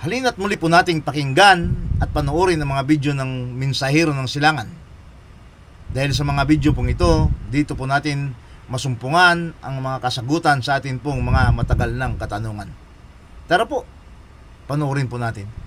Halina't muli po nating pakinggan at panoorin ang mga video ng Mensahero ng Silangan. Dahil sa mga video pong ito, dito po natin masumpungan ang mga kasagutan sa atin pong mga matagal ng katanungan. Tara po, panoorin po natin.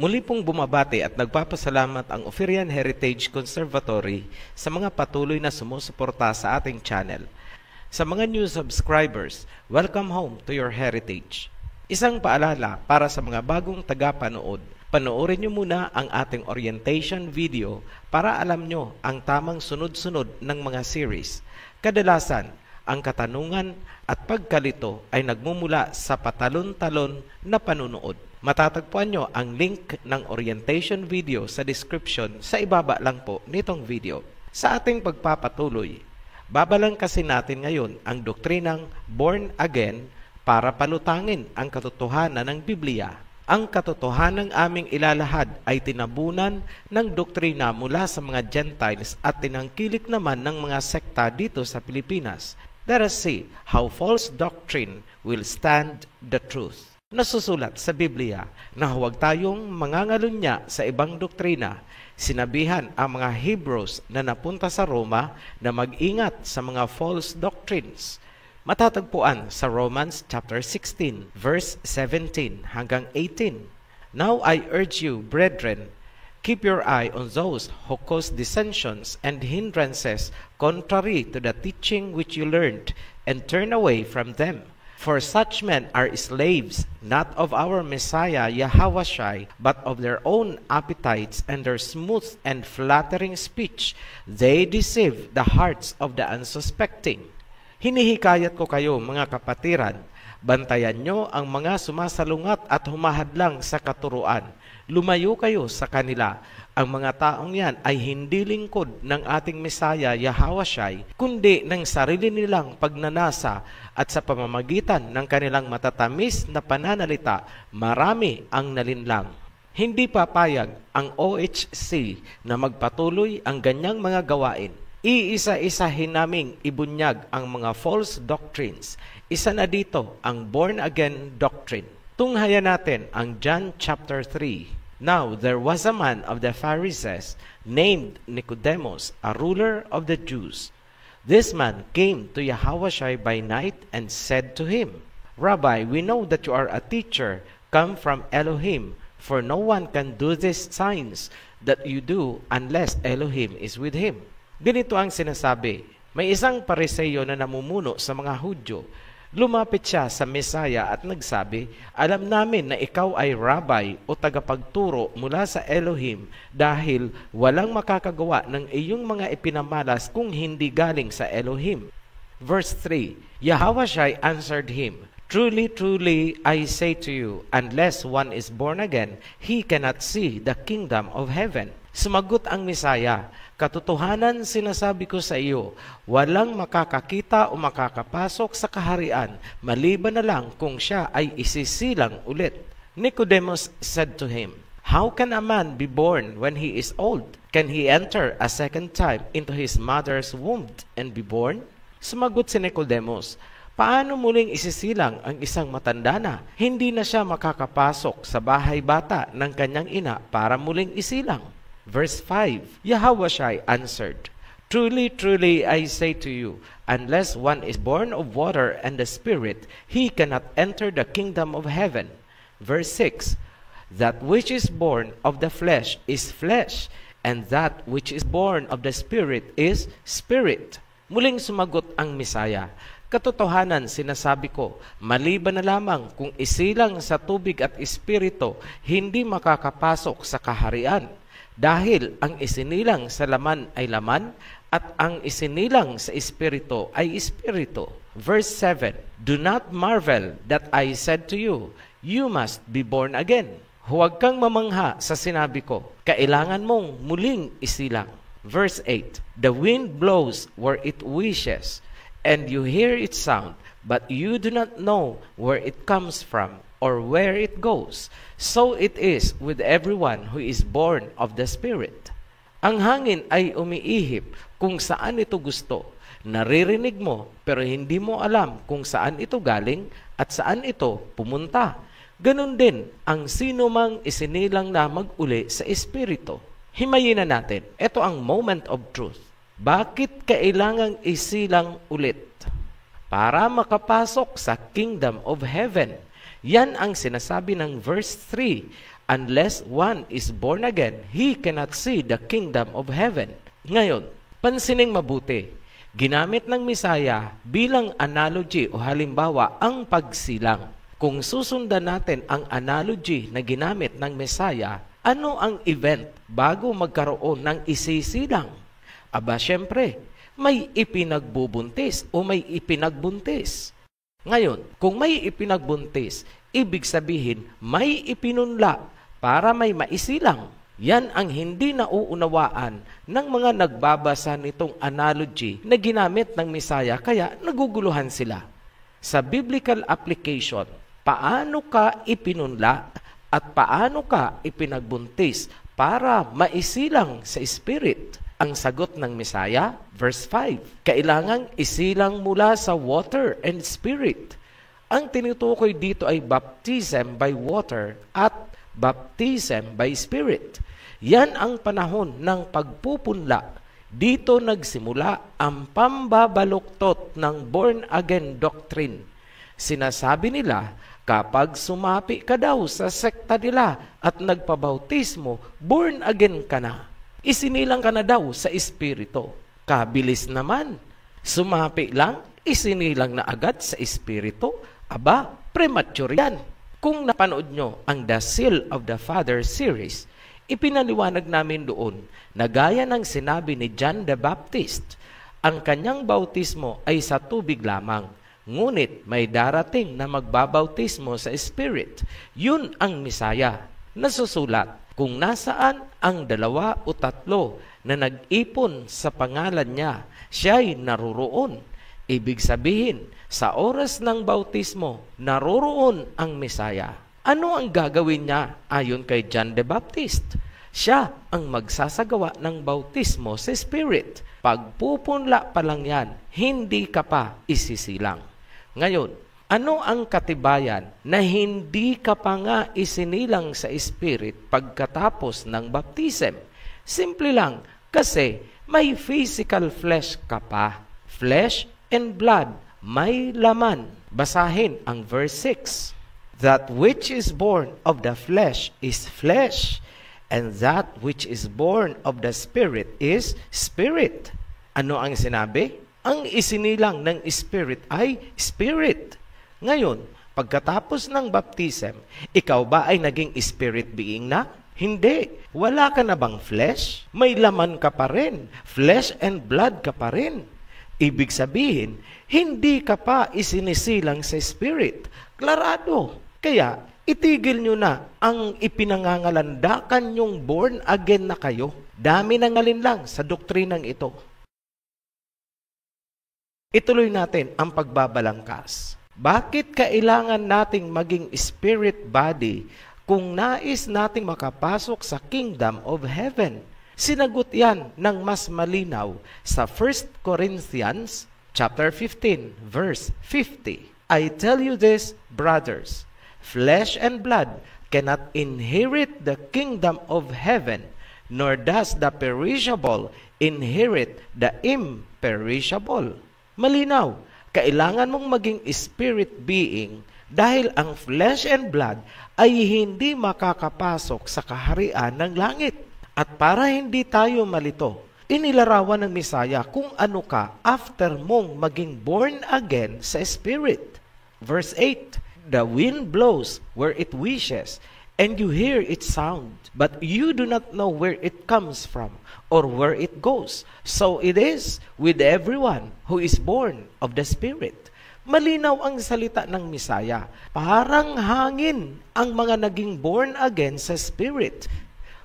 Muli pong bumabati at nagpapasalamat ang Oferian Heritage Conservatory sa mga patuloy na sumusuporta sa ating channel. Sa mga new subscribers, welcome home to your heritage. Isang paalala para sa mga bagong tagapanood, panoorin nyo muna ang ating orientation video para alam nyo ang tamang sunod-sunod ng mga series. Kadalasan, ang katanungan at pagkalito ay nagmumula sa patalon-talon na panunood. Matatagpuan nyo ang link ng orientation video sa description sa ibaba lang po nitong video. Sa ating pagpapatuloy, babalangkasin natin ngayon ang doktrinang born again para palutangin ang katotohanan ng Biblia. Ang katotohanan ng aming ilalahad ay tinabunan ng doktrina mula sa mga Gentiles at tinangkilik naman ng mga sekta dito sa Pilipinas. Let us see how false doctrine will stand the truth. Nasusulat sa Biblia na huwag tayong mangangalunya sa ibang doktrina. Sinabihan ang mga Hebrews na napunta sa Roma na mag-ingat sa mga false doctrines. Matatagpuan sa Romans chapter 16, verse 17 hanggang 18. Now I urge you, brethren, keep your eye on those who cause dissensions and hindrances contrary to the teaching which you learned, and turn away from them. For such men are slaves, not of our Messiah Yahawashi, but of their own appetites and their smooth and flattering speech. They deceive the hearts of the unsuspecting. Hinihikayat ko kayo, mga kapatiran, bantayan nyo ang mga sumasalungat at humahadlang sa katuruan. Lumayo kayo sa kanila. Ang mga taong yan ay hindi lingkod ng ating Messiah Yahawashi, kundi ng sarili nilang pagnanasa, at sa pamamagitan ng kanilang matatamis na pananalita, marami ang nalinlang. Hindi papayag ang OHC na magpatuloy ang ganyang mga gawain. Iisa-isahin naming ibunyag ang mga false doctrines. Isa na dito ang born-again doctrine. Tunghayan natin ang John chapter 3. Now there was a man of the Pharisees named Nicodemus, a ruler of the Jews. This man came to Yahawashi by night and said to him, Rabbi, we know that you are a teacher come from Elohim, for no one can do these signs that you do unless Elohim is with him. Ganito ang sinasabi. May isang Pariseyo na namumuno sa mga Hudyo. Lumapit siya sa Mesaya at nagsabi, alam namin na ikaw ay rabbi o tagapagturo mula sa Elohim dahil walang makakagawa ng iyong mga ipinamalas kung hindi galing sa Elohim. Verse 3, Yahawashi answered him, Truly, truly, I say to you, unless one is born again, he cannot see the kingdom of heaven. Sumagot ang Mesaya, katotohanan sinasabi ko sa iyo, walang makakakita o makakapasok sa kaharian, maliban na lang kung siya ay isisilang ulit. Nicodemus said to him, How can a man be born when he is old? Can he enter a second time into his mother's womb and be born? Sumagot si Nicodemus, paano muling isisilang ang isang matanda na? Hindi na siya makakapasok sa bahay bata ng kanyang ina para muling isilang. Verse 5, Yahawashi answered, Truly, truly, I say to you, unless one is born of water and the Spirit, he cannot enter the kingdom of heaven. Verse 6, that which is born of the flesh is flesh, and that which is born of the Spirit is spirit. Muling sumagot ang Misaya, katotohanan sinasabi ko, maliban na lamang kung isilang sa tubig at espiritu, hindi makakapasok sa kaharian. Dahil ang isinilang sa laman ay laman, at ang isinilang sa espiritu ay espiritu. Verse 7, do not marvel that I said to you, you must be born again. Huwag kang mamangha sa sinabi ko, kailangan mong muling isilang. Verse 8, the wind blows where it wishes, and you hear its sound, but you do not know where it comes from or where it goes. So it is with everyone who is born of the Spirit. Ang hangin ay umiihip kung saan ito gusto. Naririnig mo pero hindi mo alam kung saan ito galing at saan ito pumunta. Ganon din ang sino mang isinilang na mag-uli sa Espiritu. Himayin na natin. Ito ang moment of truth. Bakit kailangang isilang ulit? Para makapasok sa kingdom of heaven. Yan ang sinasabi ng verse 3. Unless one is born again, he cannot see the kingdom of heaven. Ngayon, pansining mabuti. Ginamit ng Misaya bilang analogy o halimbawa ang pagsilang. Kung susundan natin ang analogy na ginamit ng Misaya, ano ang event bago magkaroon ng isisilang? Aba, syempre, may ipinagbubuntis o may ipinagbuntis. Ngayon, kung may ipinagbuntis, ibig sabihin may ipinunla para may maisilang. Yan ang hindi nauunawaan ng mga nagbabasa nitong analogy na ginamit ng Misaya, kaya naguguluhan sila. Sa biblical application, paano ka ipinunla at paano ka ipinagbuntis para maisilang sa Spirit? Ang sagot ng Misaya, verse 5, kailangang isilang mula sa water and Spirit. Ang tinutukoy dito ay baptism by water at baptism by Spirit. Yan ang panahon ng pagpupunla. Dito nagsimula ang pambabaluktot ng born-again doctrine. Sinasabi nila, kapag sumapi ka daw sa sekta nila at nagpabautismo, born again ka na. Isinilang ka na daw sa Espiritu. Kabilis naman. Sumapi lang, isinilang na agad sa Espiritu. Aba, premature yan. Kung napanood nyo ang The Seal of the Father series, ipinaliwanag namin doon na gaya ng sinabi ni John the Baptist, ang kanyang bautismo ay sa tubig lamang. Ngunit may darating na magbabautismo sa Spirit. Yun ang Misaya. Nasusulat kung nasaan ang 2 o 3 na nag-ipon sa pangalan niya, siya'y naroroon. Ibig sabihin, sa oras ng bautismo, naroroon ang Misaya. Ano ang gagawin niya ayon kay John the Baptist? Siya ang magsasagawa ng bautismo sa Spirit. Pagpupunla pa lang yan, hindi ka pa isisilang. Ngayon, ano ang katibayan na hindi ka pa nga isinilang sa Spirit pagkatapos ng baptism? Simple lang, kasi may physical flesh ka pa. Flesh and blood, may laman. Basahin ang verse 6. That which is born of the flesh is flesh, and that which is born of the Spirit is spirit. Ano ang sinabi? Ang isinilang ng Spirit ay spirit. Ngayon, pagkatapos ng baptism, ikaw ba ay naging spirit being na? Hindi. Wala ka na bang flesh? May laman ka pa rin. Flesh and blood ka pa rin. Ibig sabihin, hindi ka pa isinisilang sa Spirit. Klarado. Kaya, itigil nyo na ang ipinangangalandakan yung born again na kayo. Dami ng alinlang sa doktrinang ito. Ituloy natin ang pagbabalangkas. Bakit kailangan nating maging spirit body kung nais nating makapasok sa kingdom of heaven? Sinagot yan ng mas malinaw sa 1 Corinthians chapter 15, verse 50. I tell you this, brothers, flesh and blood cannot inherit the kingdom of heaven, nor does the perishable inherit the imperishable. Malinaw, kailangan mong maging spirit being dahil ang flesh and blood ay hindi makakapasok sa kaharian ng langit. At para hindi tayo malito, inilarawan ng Misaya kung ano ka after mong maging born again sa Spirit. Verse 8, the wind blows where it wishes, and you hear its sound, but you do not know where it comes from or where it goes. So it is with everyone who is born of the Spirit. Malinaw ang salita ng Misaya. Parang hangin ang mga naging born again sa Spirit.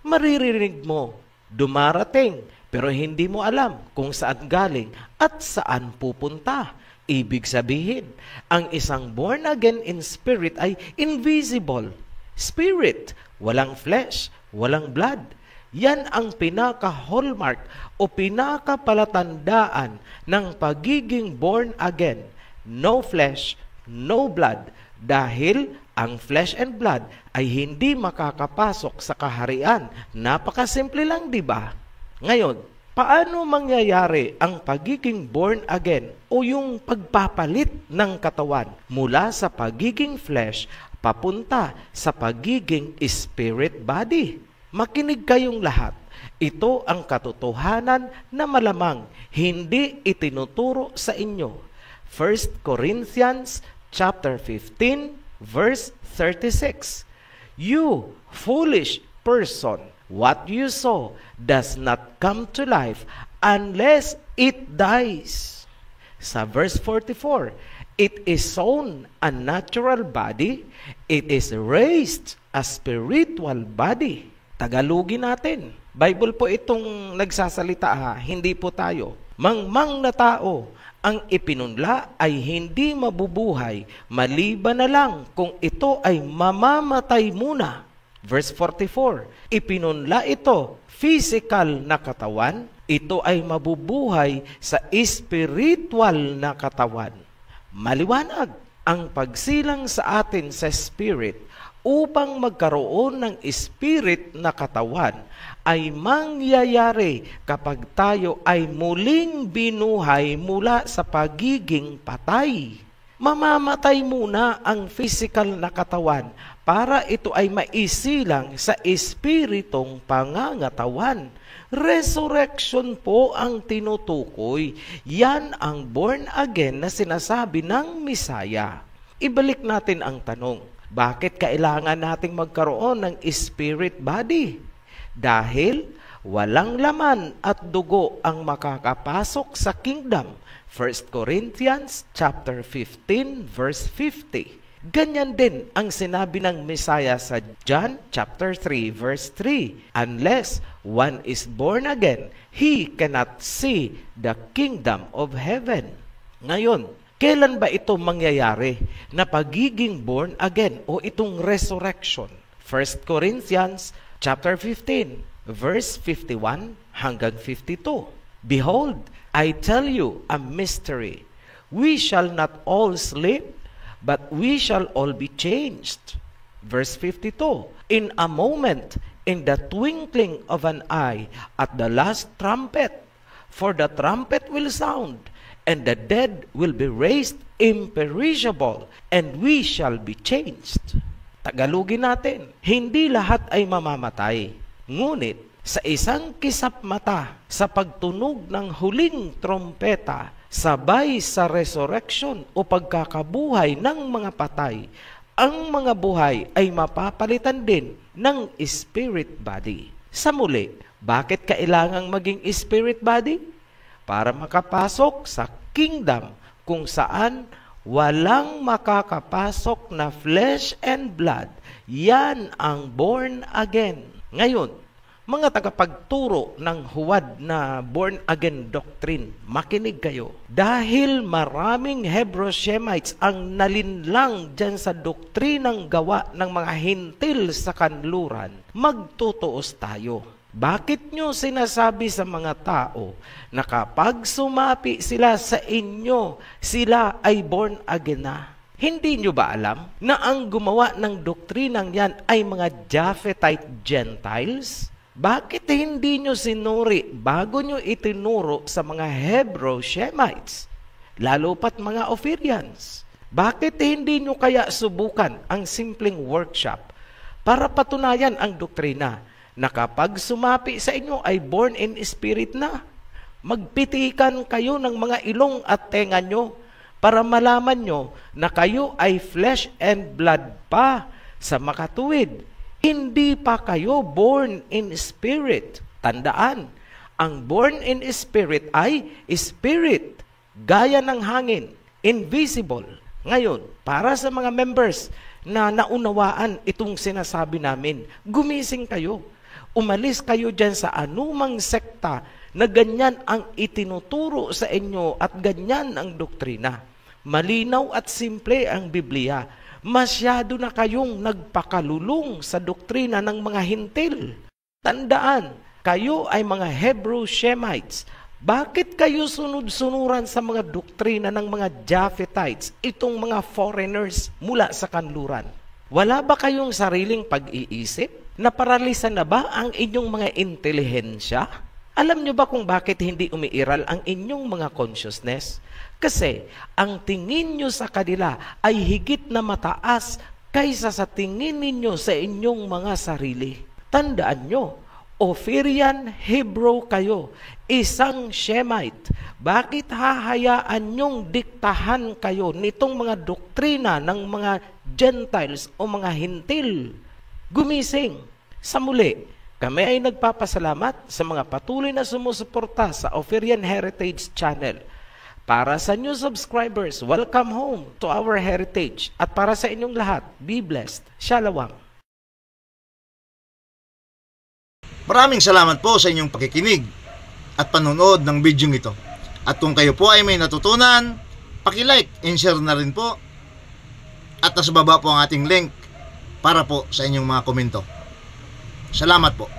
Maririnig mo, dumarating, pero hindi mo alam kung saan galing at saan pupunta. Ibig sabihin, ang isang born again in spirit ay invisible. Spirit, walang flesh, walang blood. Yan ang pinaka-hallmark o pinaka-palatandaan ng pagiging born again. No flesh, no blood. Dahil ang flesh and blood ay hindi makakapasok sa kaharian. Napakasimple lang, di ba? Ngayon, paano mangyayari ang pagiging born again o yung pagpapalit ng katawan mula sa pagiging flesh papunta sa pagiging spirit body? Makinig kayong lahat. Ito ang katotohanan na malamang hindi itinuturo sa inyo. 1 Corinthians chapter 15 verse 36. You foolish person, what you sow does not come to life unless it dies. Sa verse 44, it is sown a natural body, it is raised a spiritual body. Tagalogin natin. Bible po itong nagsasalita, hindi po tayo. Mangmang na tao, ang ipinunla ay hindi mabubuhay, maliban na lang kung ito ay mamamatay muna. Verse 44, ipinunla ito, physical na katawan, ito ay mabubuhay sa spiritual na katawan. Maliwanag ang pagsilang sa atin sa spirit upang magkaroon ng spirit na katawan ay mangyayari kapag tayo ay muling binuhay mula sa pagiging patay. Mamamatay muna ang physical na katawan para ito ay maisilang sa espiritong pangangatawan. Resurrection po ang tinutukoy. Yan ang born again na sinasabi ng Misaya. Ibalik natin ang tanong, bakit kailangan nating magkaroon ng spirit body? Dahil walang laman at dugo ang makakapasok sa kingdom. 1 Corinthians chapter 15 verse 50. Ganyan din ang sinabi ng Messiah sa John chapter 3 verse 3. Unless one is born again, he cannot see the kingdom of heaven. Ngayon, kailan ba ito mangyayari na pagiging born again o itong resurrection? 1 Corinthians chapter 15 verse 51 hanggang 52. Behold, I tell you a mystery. We shall not all sleep, but we shall all be changed. Verse 52, in a moment, in the twinkling of an eye, at the last trumpet, for the trumpet will sound, and the dead will be raised imperishable, and we shall be changed. Tagalogin natin, hindi lahat ay mamamatay. Ngunit, sa isang kisap mata, sa pagtunog ng huling trompeta, sabay sa resurrection o pagkakabuhay ng mga patay, ang mga buhay ay mapapalitan din ng spirit body. Sa muli, bakit kailangang maging spirit body? Para makapasok sa kingdom kung saan walang makakapasok na flesh and blood. Yan ang born again. Ngayon, mga tagapagturo ng huwad na born-again doctrine, makinig kayo. Dahil maraming Hebrew Shemites ang nalinlang dyan sa doktrinang gawa ng mga hintil sa kanluran, magtutuos tayo. Bakit nyo sinasabi sa mga tao na kapag sumapi sila sa inyo, sila ay born again na? Hindi nyo ba alam na ang gumawa ng doktrinang yan ay mga Japhetite Gentiles? Bakit hindi nyo sinuri bago nyo itinuro sa mga Hebrew Shemites, lalo pat mga Ophirians? Bakit hindi nyo kaya subukan ang simpleng workshop para patunayan ang doktrina na kapag sumapi sa inyo ay born in spirit na? Magpitikan kayo ng mga ilong at tenga nyo para malaman nyo na kayo ay flesh and blood pa sa makatuwid. Hindi pa kayo born in spirit. Tandaan, ang born in spirit ay spirit, gaya ng hangin, invisible. Ngayon, para sa mga members na naunawaan itong sinasabi namin, gumising kayo. Umalis kayo dyan sa anumang sekta na ganyan ang itinuturo sa inyo at ganyan ang doktrina. Malinaw at simple ang Biblia. Masyado na kayong nagpakalulong sa doktrina ng mga hintil. Tandaan, kayo ay mga Hebrew Shemites. Bakit kayo sunod-sunuran sa mga doktrina ng mga Japhetites, itong mga foreigners mula sa kanluran? Wala ba kayong sariling pag-iisip? Naparalisan na ba ang inyong mga intelihensya? Alam nyo ba kung bakit hindi umiiral ang inyong mga consciousness? Kasi ang tingin nyo sa kanila ay higit na mataas kaysa sa tingin ninyo sa inyong mga sarili. Tandaan nyo, Ophirian Hebrew kayo, isang Shemite. Bakit hahayaan nyong diktahan kayo nitong mga doktrina ng mga Gentiles o mga hintil? Gumising. Sa muli, kami ay nagpapasalamat sa mga patuloy na sumusuporta sa Ophirian Heritage Channel. Para sa new subscribers, welcome home to our heritage. At para sa inyong lahat, be blessed. Shalom. Maraming salamat po sa inyong pakikinig at panonood ng video ito. At kung kayo po ay may natutunan, paki-like and share na rin po. At nasa baba po ang ating link para po sa inyong mga komento. Salamat po.